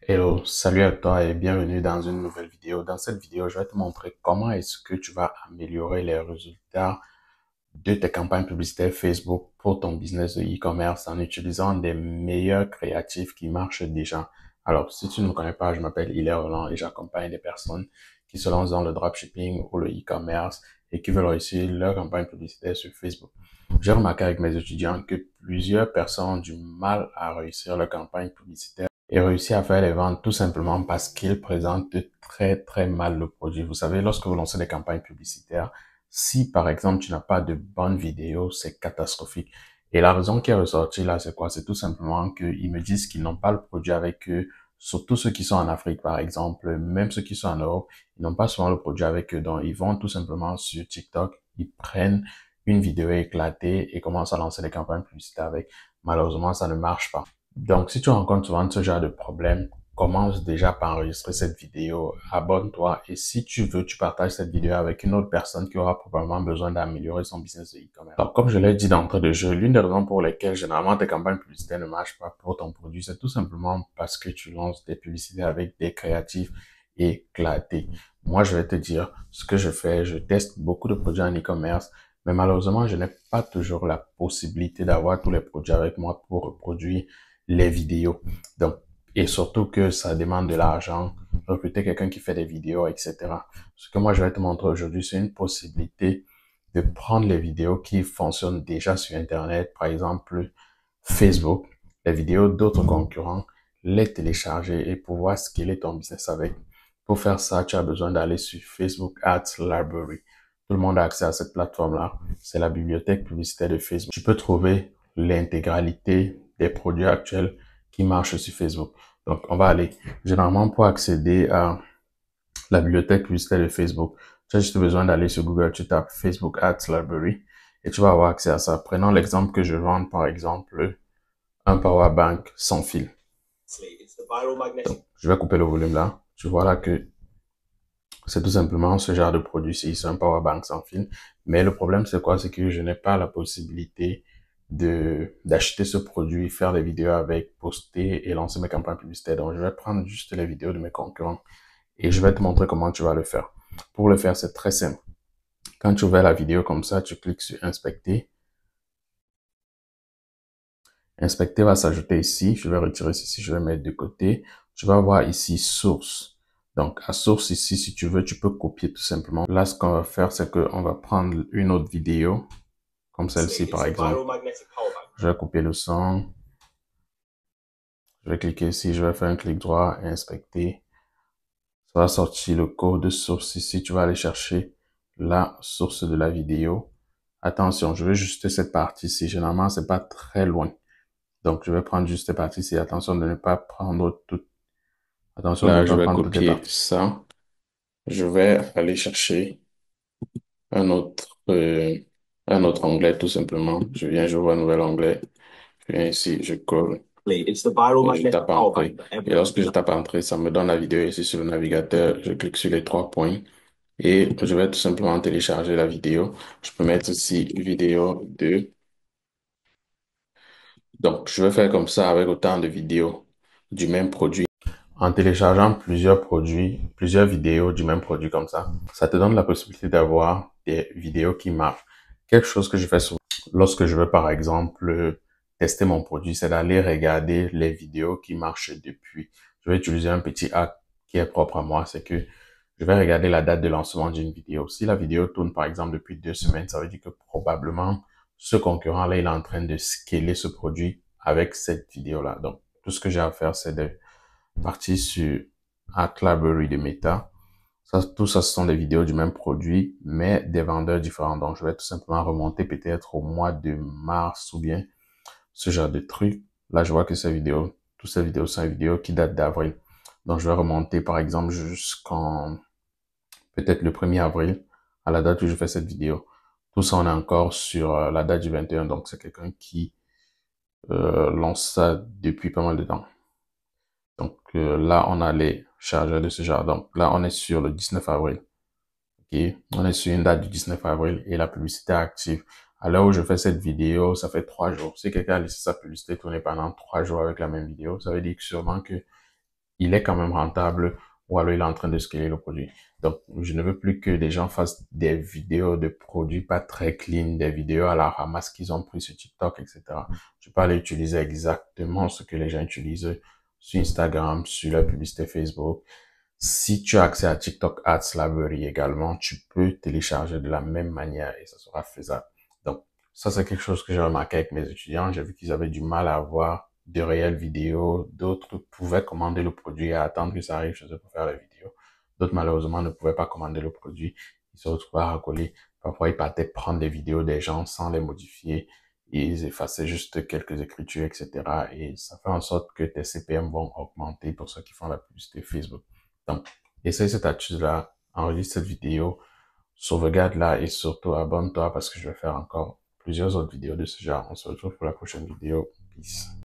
Hello, salut à toi et bienvenue dans une nouvelle vidéo. Dans cette vidéo, je vais te montrer comment est-ce que tu vas améliorer les résultats de tes campagnes publicitaires Facebook pour ton business de e-commerce en utilisant des meilleurs créatifs qui marchent déjà. Alors, si tu ne me connais pas, je m'appelle Hilaire Roland et j'accompagne des personnes qui se lancent dans le dropshipping ou le e-commerce et qui veulent réussir leur campagne publicitaire sur Facebook. J'ai remarqué avec mes étudiants que plusieurs personnes ont du mal à réussir leur campagne publicitaire et réussir à faire les ventes tout simplement parce qu'ils présentent très mal le produit. Vous savez, lorsque vous lancez des campagnes publicitaires, si par exemple tu n'as pas de bonnes vidéos, c'est catastrophique. Et la raison qui est ressortie là, c'est quoi? C'est tout simplement qu'ils me disent qu'ils n'ont pas le produit avec eux, surtout ceux qui sont en Afrique par exemple, même ceux qui sont en Europe, ils n'ont pas souvent le produit avec eux. Donc ils vont tout simplement sur TikTok, ils prennent une vidéo éclatée et commencent à lancer des campagnes publicitaires avec. Malheureusement, ça ne marche pas. Donc, si tu rencontres souvent ce genre de problème, commence déjà par enregistrer cette vidéo, abonne-toi et si tu veux, tu partages cette vidéo avec une autre personne qui aura probablement besoin d'améliorer son business de e-commerce. Donc, comme je l'ai dit d'entrée de jeu, l'une des raisons pour lesquelles généralement tes campagnes publicitaires ne marchent pas pour ton produit, c'est tout simplement parce que tu lances des publicités avec des créatifs éclatés. Moi, je vais te dire ce que je fais. Je teste beaucoup de produits en e-commerce, mais malheureusement, je n'ai pas toujours la possibilité d'avoir tous les produits avec moi pour reproduire les vidéos. Donc, et surtout que ça demande de l'argent, recruter quelqu'un qui fait des vidéos, etc. Ce que moi, je vais te montrer aujourd'hui, c'est une possibilité de prendre les vidéos qui fonctionnent déjà sur Internet, par exemple Facebook, les vidéos d'autres concurrents, les télécharger et pouvoir scaler ton business avec. Pour faire ça, tu as besoin d'aller sur Facebook Ads Library. Tout le monde a accès à cette plateforme-là. C'est la bibliothèque publicitaire de Facebook. Tu peux trouver l'intégralité des produits actuels qui marchent sur Facebook. Donc, on va aller. Généralement, pour accéder à la bibliothèque publicitaire de Facebook, tu as juste besoin d'aller sur Google, tu tapes Facebook Ads Library et tu vas avoir accès à ça. Prenons l'exemple que je vends, par exemple, un power bank sans fil. Donc, je vais couper le volume là. Tu vois là que c'est tout simplement ce genre de produit-ci, c'est un power bank sans fil. Mais le problème, c'est quoi? C'est que je n'ai pas la possibilité d'acheter ce produit, faire des vidéos avec, poster et lancer mes campagnes publicitaires. Donc, je vais prendre juste les vidéos de mes concurrents et je vais te montrer comment tu vas le faire. Pour le faire, c'est très simple. Quand tu ouvres la vidéo comme ça, tu cliques sur Inspecter. Inspecter va s'ajouter ici. Je vais retirer ceci, je vais mettre de côté. Tu vas voir ici Source. Donc, à Source ici, si tu veux, tu peux copier tout simplement. Là, ce qu'on va faire, c'est qu'on va prendre une autre vidéo, comme celle-ci par exemple. Je vais copier le son. Je vais cliquer ici, je vais faire un clic droit et inspecter. Ça va sortir le code de source ici. Tu vas aller chercher la source de la vidéo. Attention, je vais juste cette partie-ci. Généralement, c'est pas très loin. Donc, je vais prendre juste cette partie-ci. Attention de ne pas prendre tout. Attention de Là, ne je pas vais prendre toutes les copier parties. ça. Je vais aller chercher un autre, euh, un autre onglet, tout simplement. J'ouvre un nouvel onglet. Je viens ici, je colle et je tape entrée. Et lorsque je tape entrée, ça me donne la vidéo ici sur le navigateur. Je clique sur les trois points et je vais tout simplement télécharger la vidéo. Je peux mettre ici vidéo 2. Donc, je vais faire comme ça avec autant de vidéos du même produit. En téléchargeant plusieurs produits, plusieurs vidéos du même produit comme ça te donne la possibilité d'avoir des vidéos qui marchent. Quelque chose que je fais souvent lorsque je veux par exemple tester mon produit, c'est d'aller regarder les vidéos qui marchent depuis. Je vais utiliser un petit hack qui est propre à moi, c'est que je vais regarder la date de lancement d'une vidéo. Si la vidéo tourne par exemple depuis 2 semaines, ça veut dire que probablement ce concurrent-là, il est en train de scaler ce produit avec cette vidéo-là. Donc, tout ce que j'ai à faire, c'est de partir sur Library de Meta. Ça, tout ça, ce sont des vidéos du même produit, mais des vendeurs différents. Donc, je vais tout simplement remonter peut-être au mois de mars ou bien ce genre de truc. Là, je vois que ces vidéos, toutes ces vidéos sont des vidéos qui datent d'avril. Donc, je vais remonter, par exemple, jusqu'en peut-être le 1er avril, à la date où je fais cette vidéo. Tout ça, on est encore sur la date du 21. Donc, c'est quelqu'un qui lance ça depuis pas mal de temps. Donc là, on a les chargeurs de ce genre. Donc là, on est sur le 19 avril. Ok, on est sur une date du 19 avril et la publicité est active. À l'heure où je fais cette vidéo, ça fait 3 jours. Si quelqu'un a laissé sa publicité tourner pendant 3 jours avec la même vidéo, ça veut dire que sûrement que il est quand même rentable ou alors il est en train de scaler le produit. Donc, je ne veux plus que des gens fassent des vidéos de produits pas très clean, des vidéos à la ramasse qu'ils ont pris sur TikTok, etc. Je peux aller utiliser exactement ce que les gens utilisent sur Instagram, sur la publicité Facebook. Si tu as accès à TikTok Ads Library également, tu peux télécharger de la même manière et ça sera faisable. Donc, ça, c'est quelque chose que j'ai remarqué avec mes étudiants. J'ai vu qu'ils avaient du mal à avoir de réelles vidéos. D'autres pouvaient commander le produit et attendre que ça arrive chez eux pour faire la vidéo. D'autres, malheureusement, ne pouvaient pas commander le produit. Ils se retrouvaient à recoller. Parfois, ils partaient prendre des vidéos des gens sans les modifier. Ils effaçaient juste quelques écritures, etc. Et ça fait en sorte que tes CPM vont augmenter pour ceux qui font la publicité Facebook. Donc, essaye cette astuce-là, enregistre cette vidéo, sauvegarde-la et surtout abonne-toi parce que je vais faire encore plusieurs autres vidéos de ce genre. On se retrouve pour la prochaine vidéo. Peace.